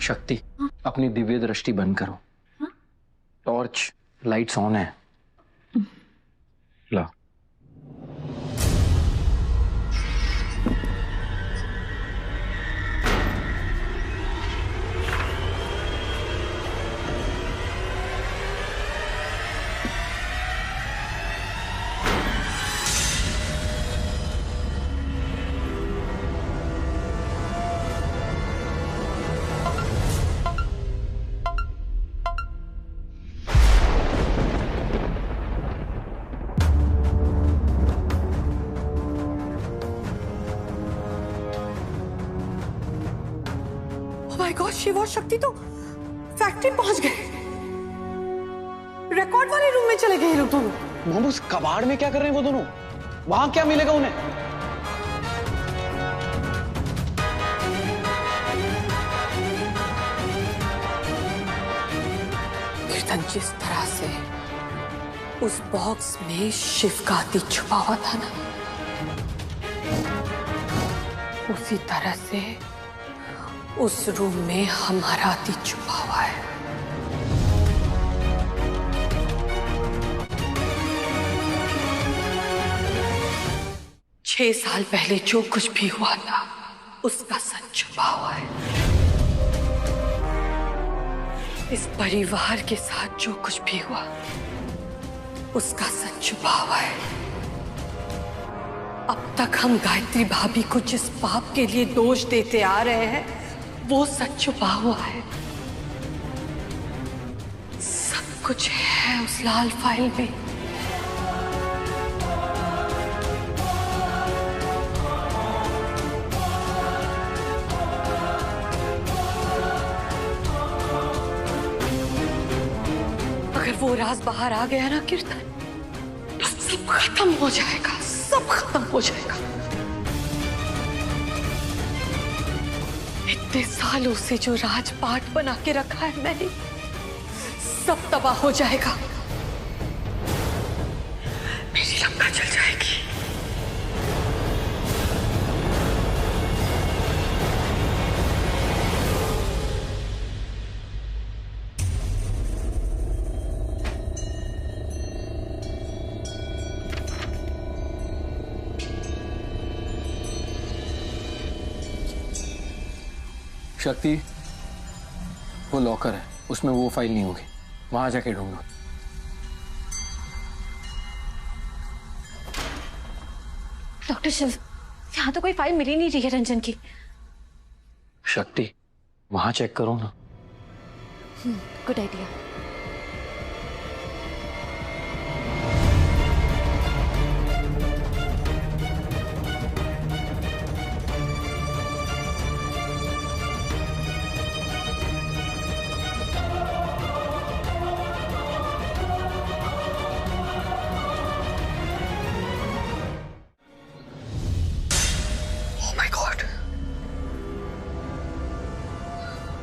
शक्ति, अपनी दिव्य दृष्टि बंद करो। टॉर्च लाइट्स ऑन है। ला। माय गॉड, शिव और शक्ति तो फैक्ट्री पहुंच गए। रिकॉर्ड वाले रूम में चले गए ये लोग दोनों। मॉम, उस कबाड़ में क्या कर रहे हैं वो दोनों? वहां क्या मिलेगा उन्हें? कीर्तन, जिस तरह से उस बॉक्स में शिव का अतीत छुपा हुआ था ना, उसी तरह से उस रूम में हमारा अतीत छुपा हुआ है। छह साल पहले जो कुछ भी हुआ था उसका सच छुपा हुआ है। इस परिवार के साथ जो कुछ भी हुआ उसका सच छुपा हुआ है। अब तक हम गायत्री भाभी को जिस पाप के लिए दोष देते आ रहे हैं वो सच छुपा हुआ है। सब कुछ है उस लाल फाइल में। अगर वो राज बाहर आ गया ना कीर्तन, तो सब खत्म हो जाएगा, सब खत्म हो जाएगा। इतने सालों से जो राजपाट बना के रखा है मैंने, सब तबाह हो जाएगा। मेरी लंका चल जाएगी। शक्ति, वो लॉकर है, उसमें वो फाइल नहीं होगी। वहां जाके ढूंढो। डॉक्टर शिव, यहाँ तो कोई फाइल मिल ही नहीं रही है रंजन की। शक्ति, वहां चेक करो ना। Good idea.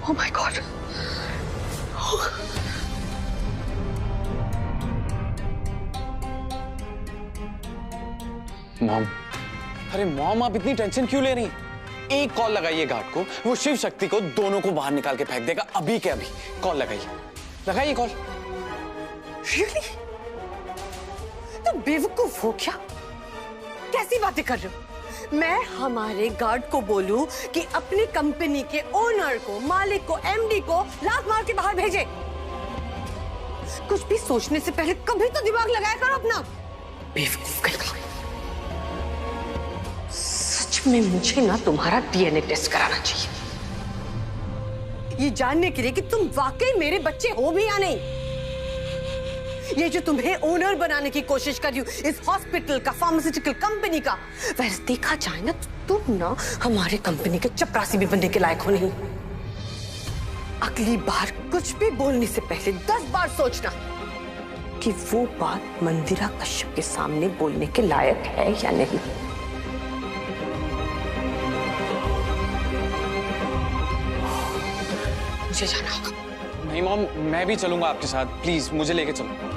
Oh my God. Mom. अरे मॉम, आप इतनी टेंशन क्यों ले रही हैं? एक कॉल लगाइए गार्ड को, वो शिव शक्ति को दोनों को बाहर निकाल के फेंक देगा अभी के अभी। कॉल लगाइए, लगाइए कॉल। Really? तो बेवकूफ हो क्या? कैसी बातें कर रहे हो? मैं हमारे गार्ड को बोलूं कि अपनी कंपनी के ओनर को, मालिक को, एमडी को लात मार के बाहर भेजे? कुछ भी सोचने से पहले कभी तो दिमाग लगाया करो अपना। बेवकूफ कहीं का। सच में मुझे ना तुम्हारा डीएनए टेस्ट कराना चाहिए, ये जानने के लिए कि तुम वाकई मेरे बच्चे हो भी या नहीं। ये जो तुम्हें ओनर बनाने की कोशिश कर रही हूँ इस हॉस्पिटल का, फार्मास्यूटिकल कंपनी का, वैसे देखा जाए ना तो तुम ना हमारे कंपनी के चपरासी भी बनने के लायक हो नहीं। अगली बार कुछ भी बोलने से पहले 10 बार सोचना कि वो बात मंदिरा कश्यप के सामने बोलने के लायक है या नहीं। मुझे जाना होगा। नहीं मॉम, मैं भी चलूंगा आपके साथ, प्लीज मुझे लेके चलो।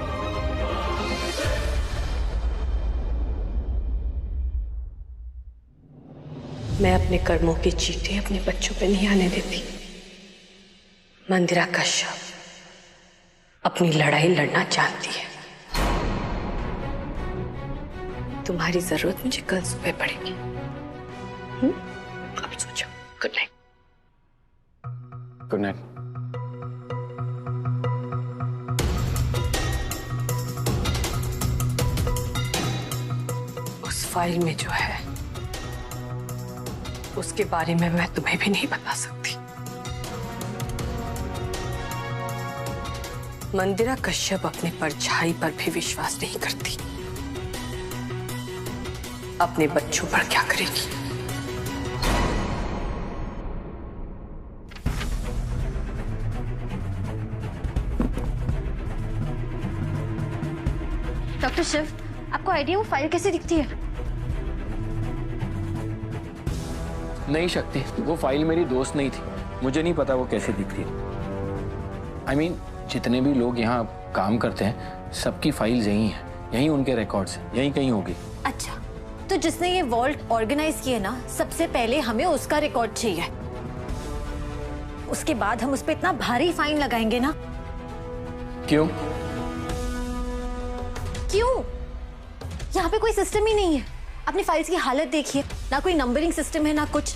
मैं अपने कर्मों की चीटें अपने बच्चों पे नहीं आने देती। मंदिरा कश्यप अपनी लड़ाई लड़ना जानती है। तुम्हारी जरूरत मुझे कल सुबह पड़ेगी। अब सोचो। Good night. Good night. उस फाइल में जो है उसके बारे में मैं तुम्हें भी नहीं बता सकती। मंदिरा कश्यप अपने परछाई पर भी विश्वास नहीं करती। अपने बच्चों पर क्या करेगी? डॉक्टर शिव, आपको आइडिया वो फाइल कैसे दिखती है? नहीं शक्ति, वो फाइल मेरी दोस्त नहीं थी। मुझे नहीं पता वो कैसे दिखती है। I mean, जितने भी लोग यहाँ काम करते हैं सबकी फाइल्स यही हैं, यही उनके रिकॉर्ड्स हैं, यही कहीं होगी। अच्छा, तो जिसने ये वॉल्ट ऑर्गेनाइज किया ना, सबसे पहले हमें उसका रिकॉर्ड चाहिए। उसके बाद हम उस पर इतना भारी फाइन लगाएंगे ना। क्यों? क्यों? यहाँ पे कोई सिस्टम ही नहीं है। अपनी फाइल्स की हालत देखिए, ना कोई नंबरिंग सिस्टम है ना कुछ।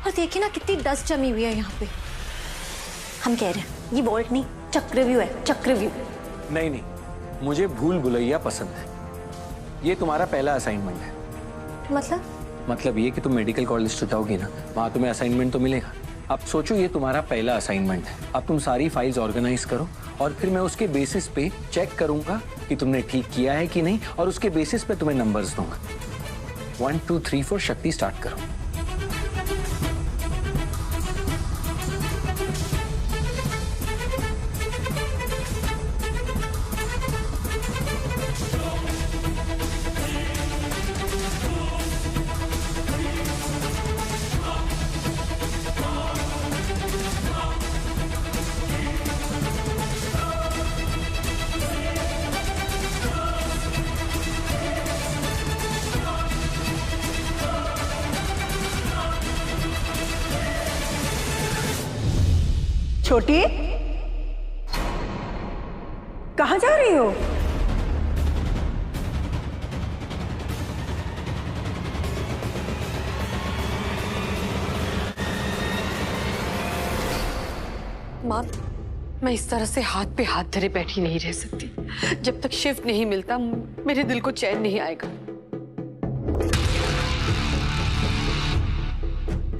और देखिए ना कितनी डस्ट जमी हुई है यहाँ पे। हम कह रहे हैं ये वॉल्ट नहीं, चक्रव्यूह है, चक्रव्यूह। नहीं नहीं, मुझे भूल भुलैया पसंद है। ये तुम्हारा पहला असाइनमेंट है। मतलब ये कि तुम मेडिकल कॉलेज तो जाओगी ना, वहां तुम्हें असाइनमेंट तो मिलेगा। अब सोचो ये तुम्हारा पहला असाइनमेंट है। अब तुम सारी फाइल्स ऑर्गेनाइज करो और फिर मैं उसके बेसिस पे चेक करूंगा कि तुमने ठीक किया है कि नहीं, और उसके बेसिस पे तुम्हें नंबर्स दूंगा। 1 2 3 4 शक्ति स्टार्ट करो। छोटी, कहाँ जा रही हो? माँ, मैं इस तरह से हाथ पे हाथ धरे बैठी नहीं रह सकती। जब तक शिव नहीं मिलता मेरे दिल को चैन नहीं आएगा।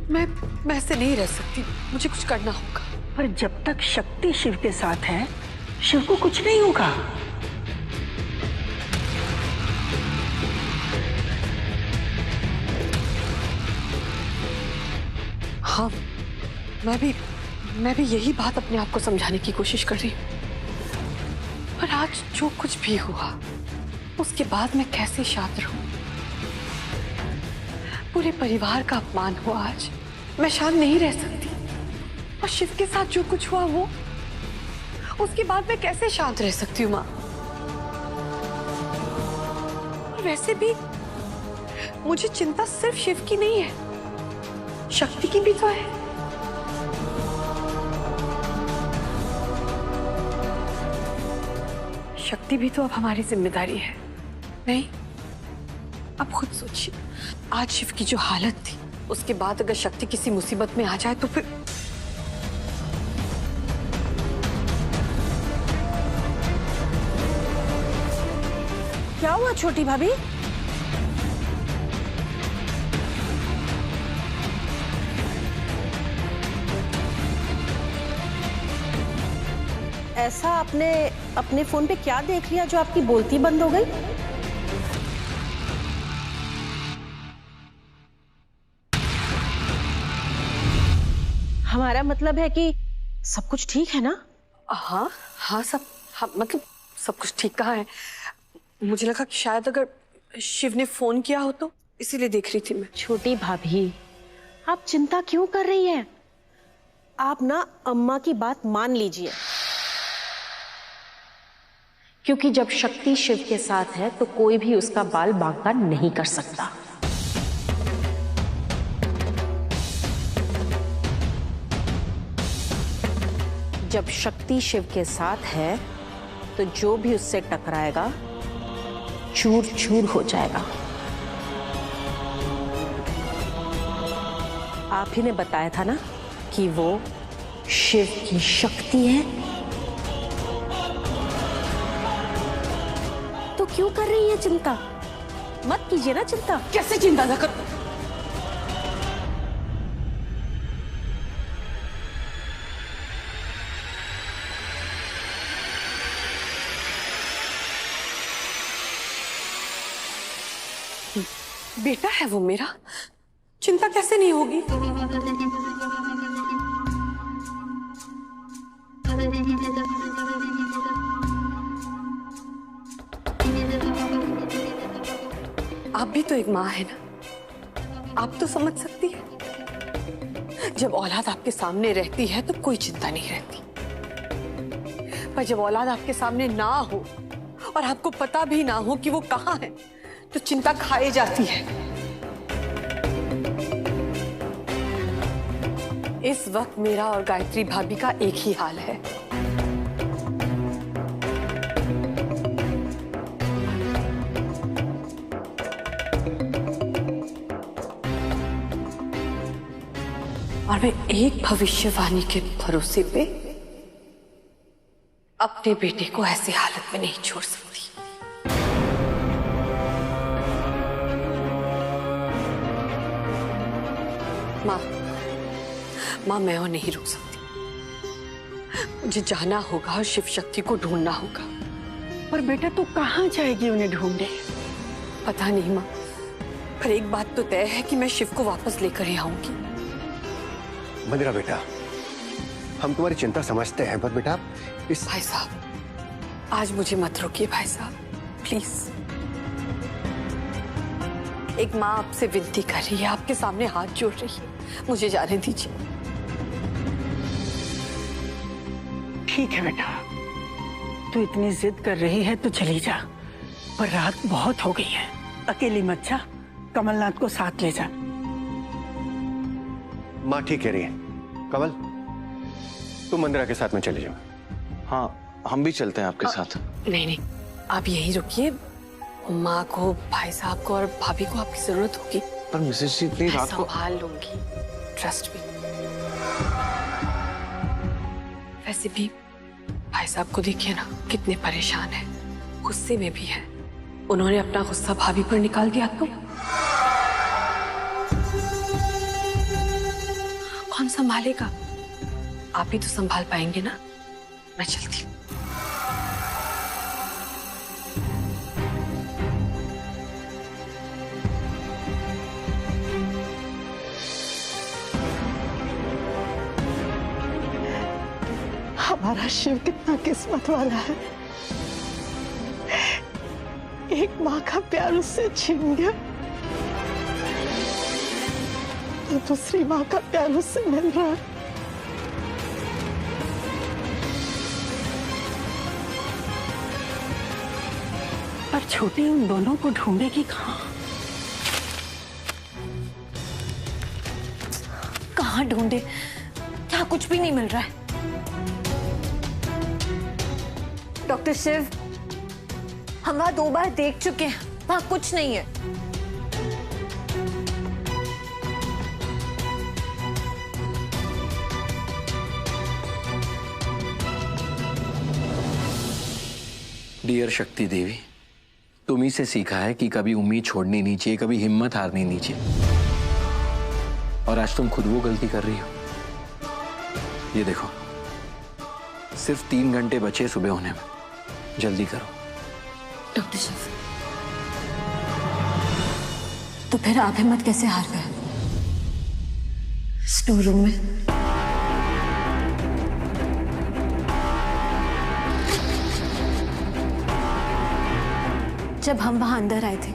मैं ऐसे नहीं रह सकती, मुझे कुछ करना होगा। पर जब तक शक्ति शिव के साथ है, शिव को कुछ नहीं होगा। हाँ, मैं भी यही बात अपने आप को समझाने की कोशिश कर रही हूँ। पर आज जो कुछ भी हुआ उसके बाद मैं कैसे शांत रहूं? पूरे परिवार का अपमान हुआ आज, मैं शांत नहीं रह सकती। और शिव के साथ जो कुछ हुआ वो, उसके बाद मैं कैसे शांत रह सकती हूँ माँ? और वैसे भी मुझे चिंता सिर्फ शिव की नहीं है, शक्ति की भी तो है। शक्ति भी तो अब हमारी जिम्मेदारी है। नहीं, अब खुद सोचिए, आज शिव की जो हालत थी उसके बाद अगर शक्ति किसी मुसीबत में आ जाए तो फिर क्या हुआ छोटी भाभी? ऐसा आपने अपने फोन पे क्या देख लिया जो आपकी बोलती बंद हो गई? हमारा मतलब है कि सब कुछ ठीक है ना? हाँ हाँ, मतलब सब कुछ ठीक कहा है। मुझे लगा कि शायद अगर शिव ने फोन किया हो तो, इसीलिए देख रही थी मैं। छोटी भाभी, आप चिंता क्यों कर रही हैं? आप ना अम्मा की बात मान लीजिए। क्योंकि जब शक्ति शिव के साथ है तो कोई भी उसका बाल बांका नहीं कर सकता। जब शक्ति शिव के साथ है तो जो भी उससे टकराएगा चूर चूर हो जाएगा। आप ही ने बताया था ना कि वो शिव की शक्ति है, तो क्यों कर रही है चिंता? मत कीजिए ना चिंता। कैसे चिंता ना करो? बेटा है वो मेरा, चिंता कैसे नहीं होगी? आप भी तो एक माँ है ना, आप तो समझ सकती है। जब औलाद आपके सामने रहती है तो कोई चिंता नहीं रहती, पर जब औलाद आपके सामने ना हो और आपको पता भी ना हो कि वो कहाँ है, तो चिंता खाए जाती है। इस वक्त मेरा और गायत्री भाभी का एक ही हाल है। और मैं एक भविष्यवाणी के भरोसे पे अपने बेटे को ऐसी हालत में नहीं छोड़ सकती। माँ मैं और नहीं रुक सकती। मुझे जाना होगा और शिव शक्ति को ढूंढना होगा। पर बेटा तू कहाँ जाएगी उन्हें ढूंढने? पता नहीं माँ, पर एक बात तो तय है कि मैं शिव को वापस लेकर ही आऊंगी। मंदिरा बेटा, हम तुम्हारी चिंता समझते हैं, पर बेटा इस भाई साहब, आज मुझे मत रोकिए भाई साहब, प्लीज। एक माँ आपसे विनती कर रही है, आपके सामने हाथ जोड़ रही है, मुझे जाने दीजिए। ठीक है बेटा, तू इतनी जिद कर रही है तो चली जा, पर रात बहुत हो गई है। अकेली मत जा, कमलनाथ को साथ ले जा। माँ ठीक कह रही है। कमल, तुम मंदिरा के साथ में चले जाओ। हाँ, हम भी चलते हैं आपके साथ। नहीं नहीं, आप यहीं रुकिए। माँ को, भाई साहब को और भाभी को आपकी जरूरत होगी। पर मिसेस जी इतनी रात को। संभाल लूंगी, ट्रस्ट मी। वैसे भी भाई साहब को देखिए ना, कितने परेशान हैं, गुस्से में भी है। उन्होंने अपना गुस्सा भाभी पर निकाल दिया तो कौन संभालेगा? आप ही तो संभाल पाएंगे ना। मैं चलती हूँ। हमारा शिव कितना किस्मत वाला है, एक माँ का प्यार उससे छीन गया तो दूसरी माँ का प्यार उससे मिल रहा है। पर छोटी उन दोनों को ढूंढेगी कहाँ? कहाँ ढूंढे? क्या कुछ भी नहीं मिल रहा है। डॉक्टर शिव, हम वहां 2 बार देख चुके हैं, वहां कुछ नहीं है। डियर शक्ति देवी, तुम्ही से सीखा है कि कभी उम्मीद छोड़नी नहीं चाहिए, कभी हिम्मत हारनी नहीं चाहिए। और आज तुम खुद वो गलती कर रही हो। ये देखो, सिर्फ 3 घंटे बचे सुबह होने में, जल्दी करो। डॉक्टर शिव, तो फिर आप हिम्मत कैसे हार गए? स्टोर रूम में जब हम वहां अंदर आए थे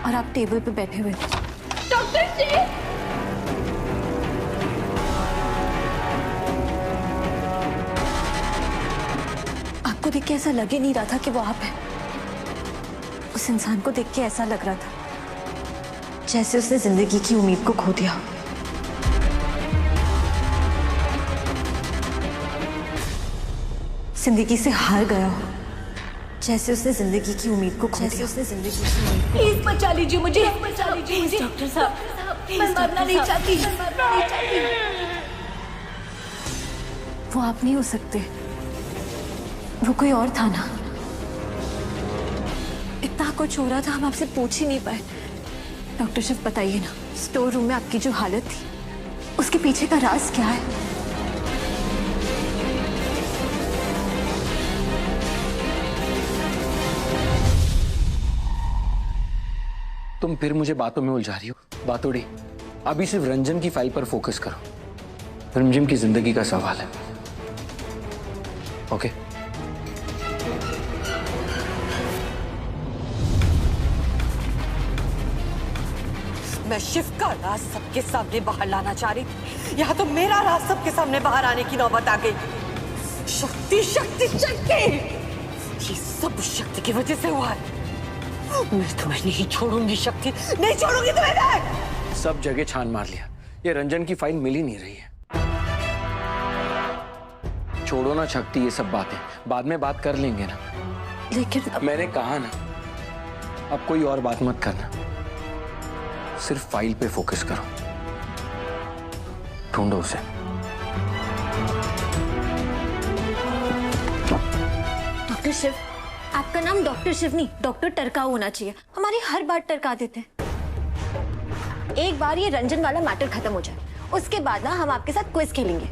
और आप टेबल पे बैठे हुए थे। डॉक्टर जी, आपको देख के ऐसा लग ही नहीं रहा था कि वो आप है। उस इंसान को देख के ऐसा लग रहा था जैसे उसने जिंदगी की उम्मीद को खो दिया। जिंदगी से हार गया हो, जैसे उसने जिंदगी की उम्मीद को खो दिया। प्लीज बचा लीजिए मुझे, बचा लीजिए मुझे डॉक्टर साहब, मैं मरना नहीं चाहती। वो आप नहीं हो सकते, वो कोई और था ना। इतना कुछ हो रहा था, हम आपसे पूछ ही नहीं पाए। डॉक्टर शिव बताइए ना, स्टोर रूम में आपकी जो हालत थी, उसके पीछे का राज क्या है? तुम फिर मुझे बातों में उलझा रही हो। बातोड़ी, अभी सिर्फ रंजन की फाइल पर फोकस करो। रिमझिम की जिंदगी का सवाल है। ओके? मैं शिव का राज सबके सामने बाहर लाना चाह रही थी, यहाँ तो मेरा राज सबके सामने बाहर आने की नौबत आ गई। शक्ति शक्ति शक्ति, ये सब शक्ति की वजह से हुआ है। मैं तुम्हें नहीं छोड़ूंगी शक्ति, नहीं छोड़ूंगी तुम्हें मैं। सब जगह छान मार लिया, ये रंजन की फाइल मिल ही नहीं रही है। छोड़ो ना शक्ति ये सब बातें, बाद में बात कर लेंगे ना। लेकिन मैंने कहा ना, अब कोई और बात मत करना, सिर्फ फाइल पे फोकस करो। ढूंढो उसे। डॉक्टर शिव, आपका नाम डॉक्टर शिव नहीं, डॉक्टर टरकाऊ होना चाहिए। हमारी हर बात टरका देते हैं। एक बार ये रंजन वाला मैटर खत्म हो जाए, उसके बाद ना हम आपके साथ क्विज खेलेंगे।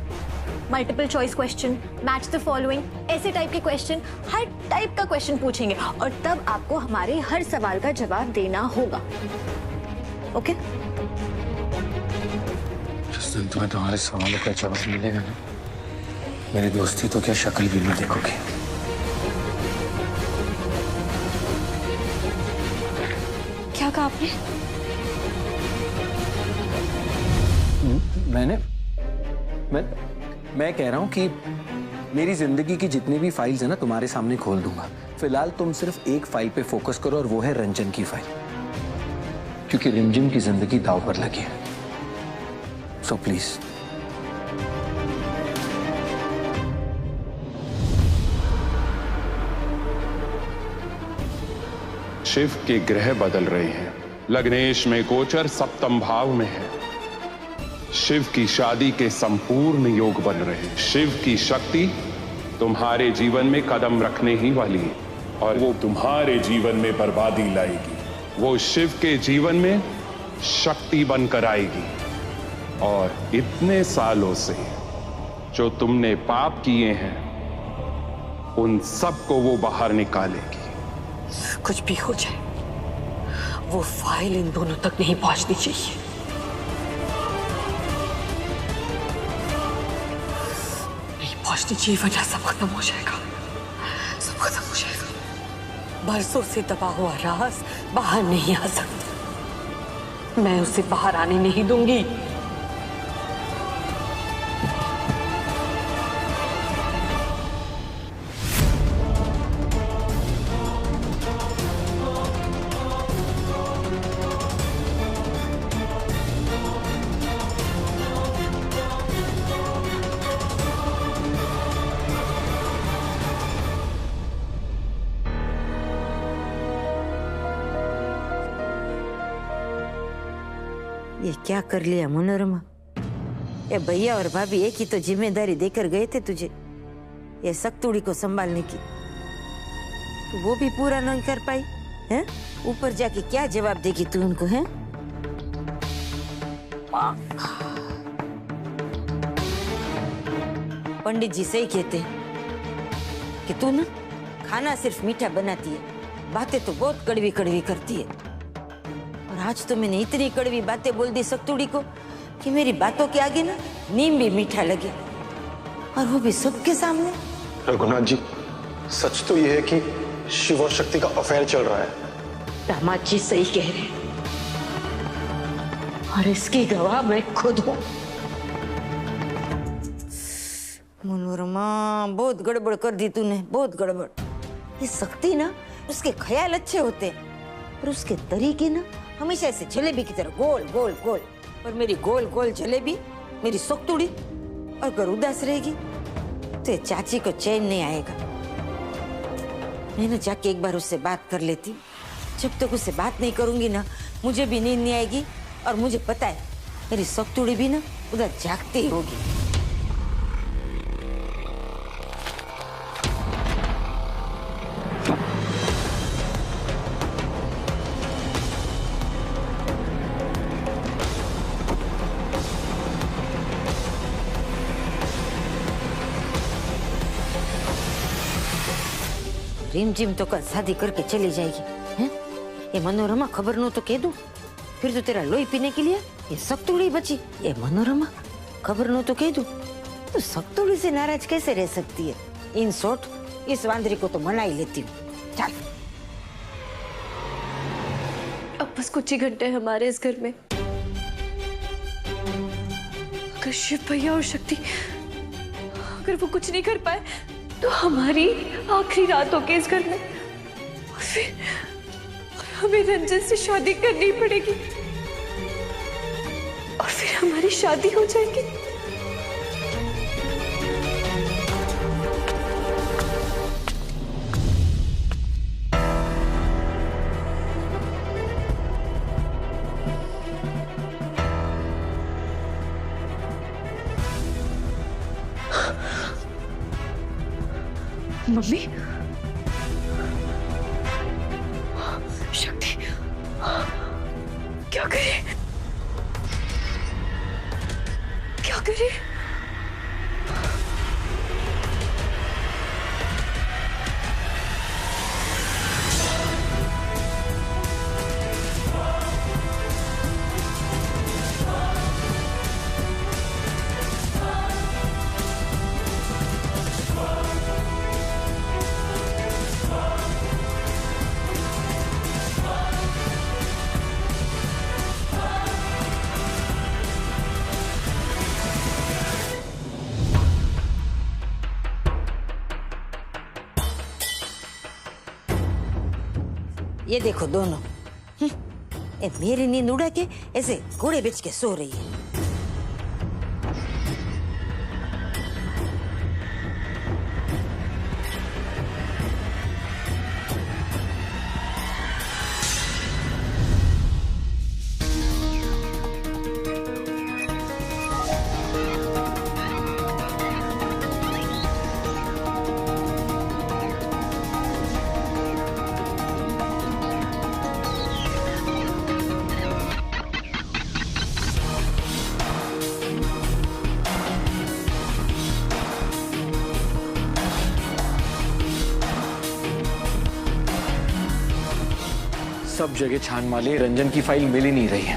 Multiple choice question, match the following, ऐसे टाइप के क्वेश्चन, हर टाइप का क्वेश्चन पूछेंगे और तब आपको हमारे हर सवाल का जवाब देना होगा। ओके? जिस दिन तुम्हें तुम्हारे सवालों का जवाब मिलेगा ना, मेरी दोस्ती तो क्या शक्ल भी नहीं देखोगे। क्या कहा आपने? मैं कह रहा हूं कि मेरी जिंदगी की जितनी भी फाइल्स है ना, तुम्हारे सामने खोल दूंगा। फिलहाल तुम सिर्फ एक फाइल पे फोकस करो और वो है रंजन की फाइल, क्योंकि रिमझिम की जिंदगी दांव पर लगी है। So please. शिव के ग्रह बदल रहे हैं। लग्नेश में गोचर सप्तम भाव में है। शिव की शादी के संपूर्ण योग बन रहे हैं। शिव की शक्ति तुम्हारे जीवन में कदम रखने ही वाली है और वो तुम्हारे जीवन में बर्बादी लाएगी। वो शिव के जीवन में शक्ति बनकर आएगी और इतने सालों से जो तुमने पाप किए हैं उन सब को वो बाहर निकालेगी। कुछ भी हो जाए, वो फाइल इन दोनों तक नहीं पहुंचनी चाहिए। नहीं पहुंचनी चाहिए, वरना सब खत्म हो जाएगा, सब खत्म हो जाएगा। बरसों से दबा हुआ राज बाहर नहीं आ सकता। मैं उसे बाहर आने नहीं दूंगी। ये क्या कर लिया मनोरमा? ये भैया और भाभी एक ही तो जिम्मेदारी देकर गए थे तुझे, ये सक्तुड़ी को संभालने की, तो वो भी पूरा नहीं कर पाई हैं? ऊपर जाके क्या जवाब देगी तू उनको? हैं? पंडित जी सही कहते हैं कि तू ना खाना सिर्फ मीठा बनाती है, बातें तो बहुत कड़वी कड़वी करती है। और आज तो मैंने इतनी कड़वी बातें बोल दी सक्तुड़ी को कि मेरी बातों के आगे ना नीम भी मीठा लगे, और वो भी सबके सामने। रघुनाथ जी, सच तो ये है कि शिव और शक्ति का अफेयर चल रहा है। दामाद जी सही कह रहे हैं और इसकी गवाह मैं खुद हूं। मनोरमा, बहुत गड़बड़ कर दी तूने, बहुत गड़बड़। ये शक्ति ना, उसके ख्याल अच्छे होते हैं पर उसके तरीके ना हमेशा ऐसे जलेबी की तरह गोल गोल गोल। और मेरी गोल गोल जलेबी, मेरी सक्तुड़ी अगर उदास रहेगी तो तो ये चाची को चैन नहीं आएगा। मैं ना जाके एक बार उससे बात कर लेती हूँ। जब तक उससे बात नहीं करूंगी ना, मुझे भी नींद नहीं आएगी। और मुझे पता है मेरी सख्तुड़ी भी ना उधर जागती ही होगी। रिम जिम तो कल शादी करके चली जाएगी हैं? ये मनोरमा खबर नो तो कह दूं, फिर तो तेरा लोही पीने के लिए ये सख्तुड़ी बची। ये मनोरमा खबर नो तो कह दूं, तो सख्तुड़ी से नाराज कैसे रह सकती है? इन शॉर्ट इस वांदरी को तो मना ही लेती हूँ। चल अब बस कुछ ही घंटे हमारे इस घर में। अगर शिव भैया और शक्ति अगर वो कुछ नहीं कर पाए तो हमारी आखिरी रात होगी इस घर में। और फिर हमें रंजन से शादी करनी पड़ेगी और फिर हमारी शादी हो जाएगी। मम्मी, शक्ति क्या करे, क्या करे? ये देखो दोनों, ये मेरी नींद उड़ा के ऐसे घोड़े बेच के सो रही है। सब जगह छान माली, रंजन की फाइल मिल ही नहीं रही है।